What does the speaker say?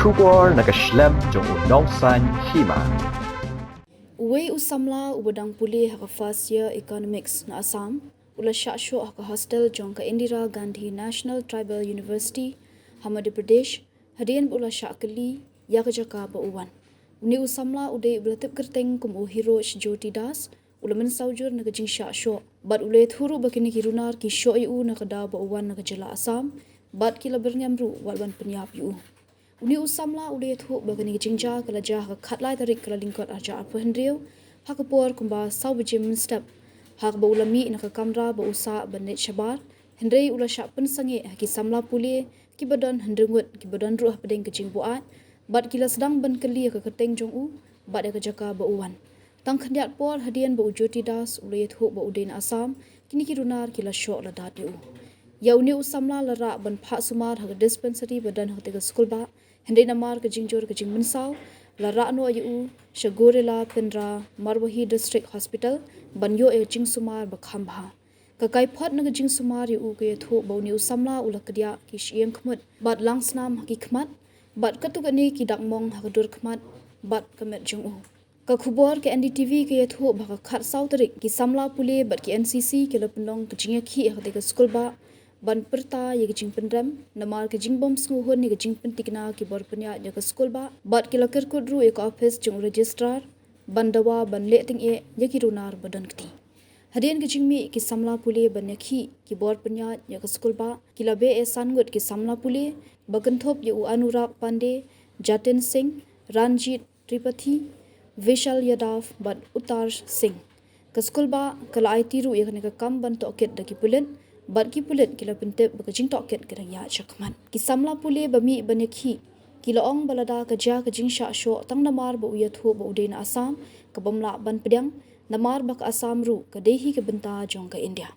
Shubor nakaslem jong unongsan Hima. Uwe Samla ubadang Pule haka first year economics na Assam, ula Shah Shoh haka hostel jong ka Indira Gandhi National Tribal University, Madhya Pradesh, hadian ula Shah kali ya kajaka ba uwan. Uni Samla ude ula tip kerteng kum u hero Jyoti Das, ula men saujur na kajing Shah Shoh, bad ule thuru bakini kirunar ki Shoh yu na kada ba uwan na kajala Assam, bad kila bernyamru walban penyap yu. Uni Samla ule Ïathuh bagani jingja kala jah ka khatlai tarik kala lingkot arja apa hendriu hak por kumba sau bejim step hak ba ulami na ka kamra ba usa banet shabar hendrei ula sha pen sange ki Samla Pule ki badan hendrengut ki badan ruh pedeng kejing buat bad kila sedang ban kali ka keteng jong u bad ka jaka ba uwan tang khandiat por hadian ba Jyoti Das ule Ïathuh ba udain Assam kini ki runar kila Shoh la datu ya uni Samla lara ban pha sumar ha dispensary badan ha te school ba hendai namar ke jingjor ke jingmen saw la rano yu shagorela pendra marwahi district hospital banyo e jing sumar bakhamba ka kai phot na jing sumar yu ke Ïathuh bo ni Samla ulakdia ki shieng khmut bad langsnam ki khmat bad katukani ki dakmong ha dur khmat bad kamet jung u ka khubor ke NDTV ke Ïathuh ba ka khat saw tarik ki Samla Pule bad ki NCC ke lapnong ke jingya khi ha te school ba ban perta ye jing pendram namar ke jing bom smuhon ni jing pentikna ki bor penya ya ke school ba bat ki lakar kodru ek office jung registrar bandawa ban le ting e ye ki runar badan kti hadian ke jing mi ki Samla Pule ban yakhi ki bor penya ya ke school ba ki labe e sangut ki Samla Pule bagan thop ye u Anurag Pande Jatin Singh Ranjit Tripathi Vishal Yadav ban Utar Singh ke school ba kala IT ru ye ka kam ban to ket da ki pulen bad ki pulet kila pintep bakajing toket kerang ya chakman ki Samla Pule bami banekhi kila ong balada kaja kajing Shah Shoh tang namar ba Ïathuh ba udain Assam ka bamla ban pedang namar bak Assam ru ka dehi ke benta jong ka India